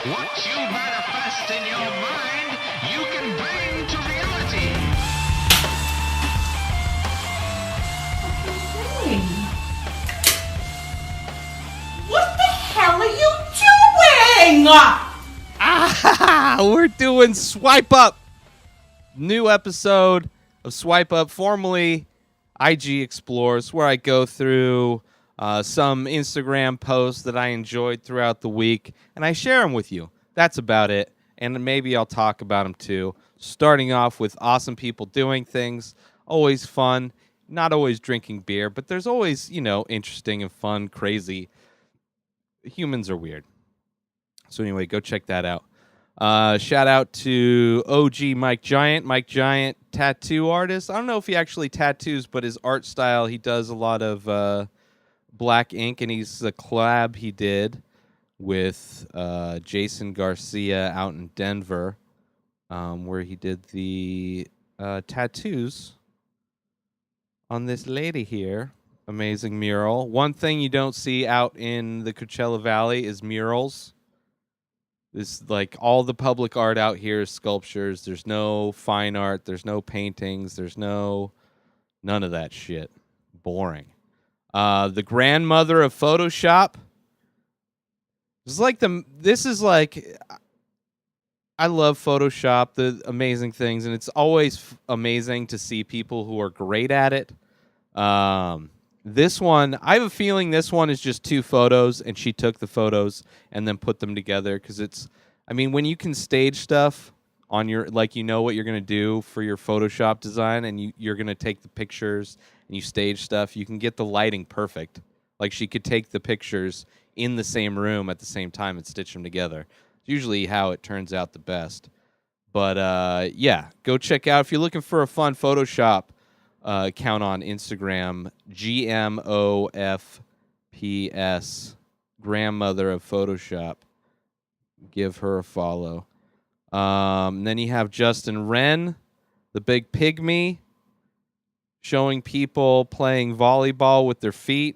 What you manifest in your mind, you can bring to reality. What the hell are you doing? We're doing Swipe Up. New episode of Swipe Up, formerly IG Explores, where I go through some Instagram posts that I enjoyed throughout the week, and I share them with you. That's about it, and maybe I'll talk about them too. Starting off with awesome people doing things, always fun, not always drinking beer, but there's always, interesting and fun, crazy. Humans are weird. So anyway, go check that out. Shout out to OG Mike Giant, tattoo artist. I don't know if he actually tattoos, but his art style, he does a lot of black ink, and he's a collab he did with Jason Garcia out in Denver, where he did the tattoos on this lady here. Amazing mural. One thing you don't see out in the Coachella Valley is murals. This, like, all the public art out here is sculptures. There's no fine art. There's no paintings. There's none of that shit. Boring. The grandmother of Photoshop. I love Photoshop, the amazing things, and it's always amazing to see people who are great at it. This one, I have a feeling this one is just two photos, and she took the photos and then put them together, because when you can stage stuff on your, what you're going to do for your Photoshop design, and you're going to take the pictures and you stage stuff, you can get the lighting perfect. Like, she could take the pictures in the same room at the same time and stitch them together. It's usually how it turns out the best. But, yeah, go check out, if you're looking for a fun Photoshop account on Instagram, GMOFPS, grandmother of Photoshop. Give her a follow. Then you have Justin Wren, the big pygmy, showing people playing volleyball with their feet.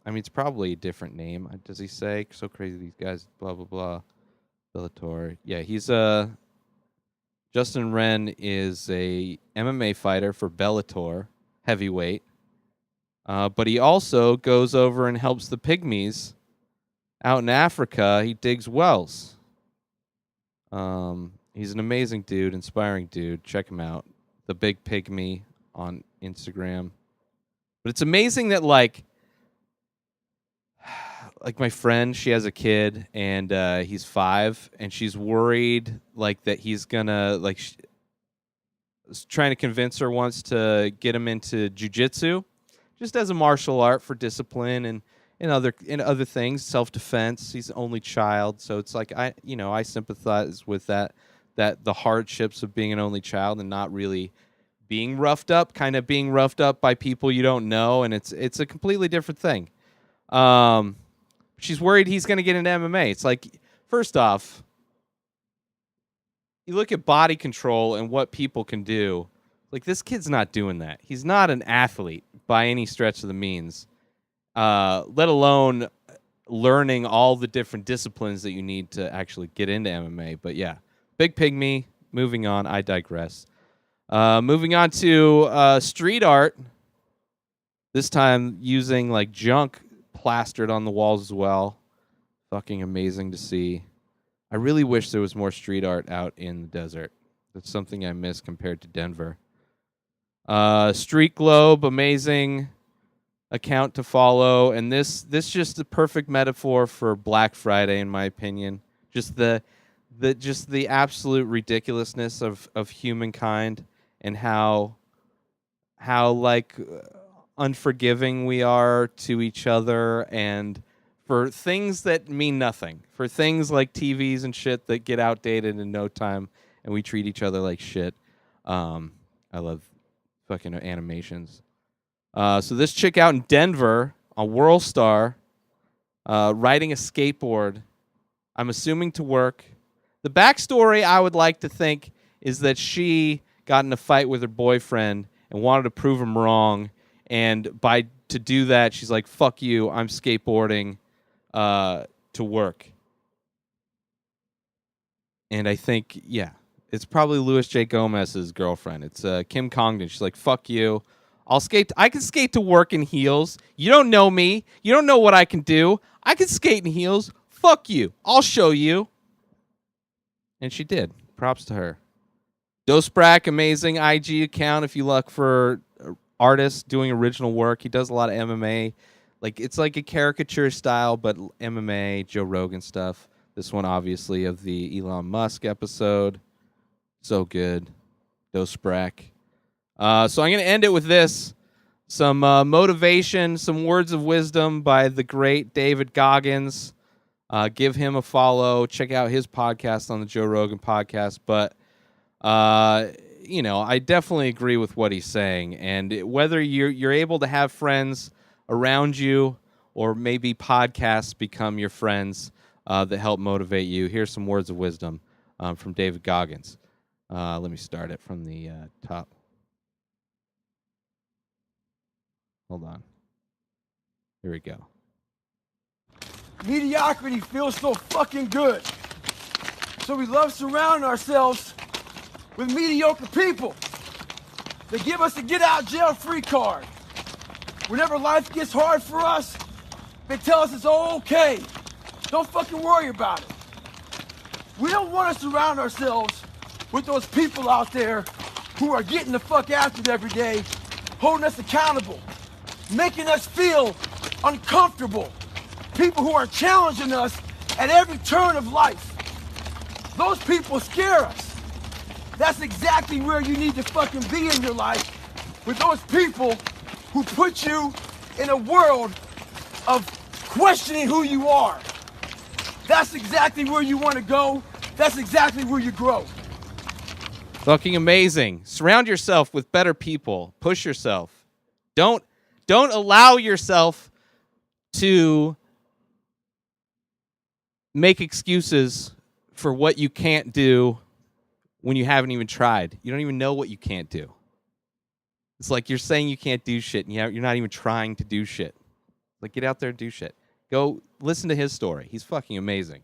It's probably a different name. Does he say? So crazy, these guys, blah, blah, blah. Bellator. Yeah, Justin Wren is a MMA fighter for Bellator, heavyweight. But he also goes over and helps the pygmies out in Africa. He digs wells. He's an amazing dude, inspiring dude. Check him out. The Big Pygmy on Instagram. But it's amazing that, like my friend, she has a kid, and he's 5, and she's worried, that he's gonna, trying to convince her once to get him into jiu-jitsu, just as a martial art for discipline and other things, self-defense. He's the only child, so it's like I sympathize with that the hardships of being an only child and not really being roughed up by people you don't know, and it's a completely different thing. She's worried he's going to get into MMA. It's like, first off, you look at body control and what people can do. Like, this kid's not doing that. He's not an athlete by any stretch of the means, let alone learning all the different disciplines that you need to actually get into MMA. But yeah, Big Pygmy. Moving on. I digress. Moving on to street art. This time using junk plastered on the walls as well. Fucking amazing to see. I really wish there was more street art out in the desert. That's something I miss compared to Denver. Street Globe, amazing account to follow, and this just the perfect metaphor for Black Friday, in my opinion. Just the absolute ridiculousness of humankind, and how unforgiving we are to each other, and for things that mean nothing, for things like TVs and shit that get outdated in no time, and we treat each other like shit. I love fucking animations. So this chick out in Denver on WorldStar, riding a skateboard, I'm assuming to work. The backstory, I would like to think, is that she got in a fight with her boyfriend and wanted to prove him wrong, and to do that, she's like, fuck you, I'm skateboarding to work. And I think, yeah, it's probably Louis J. Gomez's girlfriend. It's Kim Congdon. She's like, fuck you. I can skate to work in heels. You don't know me. You don't know what I can do. I can skate in heels. Fuck you. I'll show you. And she did. Props to her. Dostbrak, amazing IG account if you look for artists doing original work. He does a lot of MMA. It's like a caricature style, but MMA, Joe Rogan stuff. This one, obviously, of the Elon Musk episode. So good. Dostbrak. So I'm going to end it with this. Some motivation, some words of wisdom by the great David Goggins. Give him a follow. Check out his podcast on the Joe Rogan podcast. But, I definitely agree with what he's saying. And whether you're able to have friends around you or maybe podcasts become your friends that help motivate you, here's some words of wisdom from David Goggins. Let me start it from the top. Hold on. Here we go. Mediocrity feels so fucking good. So we love surrounding ourselves with mediocre people. They give us a get out jail free card. Whenever life gets hard for us, they tell us it's all okay. Don't fucking worry about it. We don't want to surround ourselves with those people out there who are getting the fuck after it every day, holding us accountable, making us feel uncomfortable. People who are challenging us at every turn of life. Those people scare us. That's exactly where you need to fucking be in your life, with those people who put you in a world of questioning who you are. That's exactly where you want to go. That's exactly where you grow. Fucking amazing. Surround yourself with better people. Push yourself. Don't allow yourself to make excuses for what you can't do when you haven't even tried. You don't even know what you can't do. It's like you're saying you can't do shit, and you're not even trying to do shit. Like, get out there and do shit. Go listen to his story. He's fucking amazing.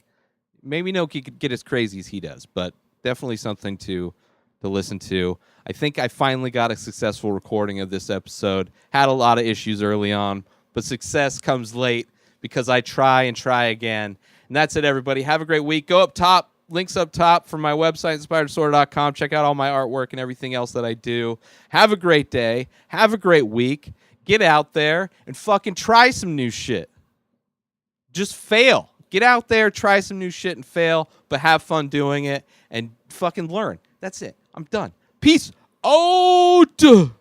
Maybe no he could get as crazy as he does, but definitely something to listen to. I think I finally got a successful recording of this episode. Had a lot of issues early on, but success comes late because I try and try again. And that's it, everybody. Have a great week. Go up top. Links up top from my website, inspireddisorder.com. Check out all my artwork and everything else that I do. Have a great day. Have a great week. Get out there and fucking try some new shit. Just fail. Get out there, try some new shit and fail, but have fun doing it and fucking learn. That's it. I'm done. Peace out.